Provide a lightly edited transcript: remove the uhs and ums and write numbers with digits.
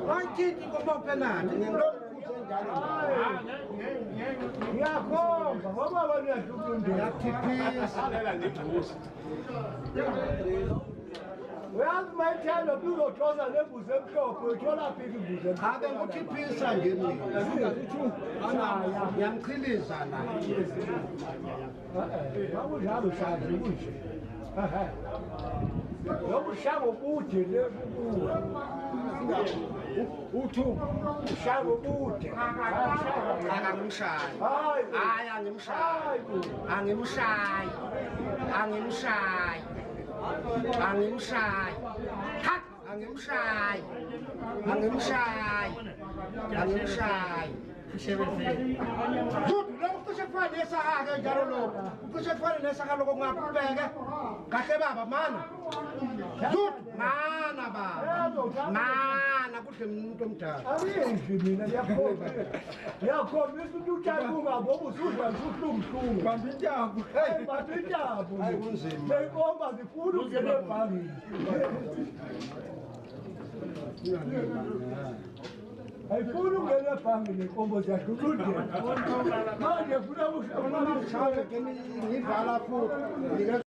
Anche come penate, Well, my child of you or trouser levels and shop, you're not people. have a good piece and give me. Young Clelis and I would have a child. No shadow boot, shadow boot. I'm shy. I am shy. I'm shy. I'm shy. I'm shy. I'm shy. I'm shy. I'm shy. Você faz nessa área, garoto. Você faz nessa área com uma pega. Cadê baba, mano? Tudo, mana baba. Mana, porque não tô muito. Ali, menina, e a começo do diabo, vamos sujar, sujar. Mas diabo. Mas diabo. Tem bomba de furo que ele faz. Aí furo que ele faz, como você acha tudo. Mas eu fui a buscar uma chave que me fala furo.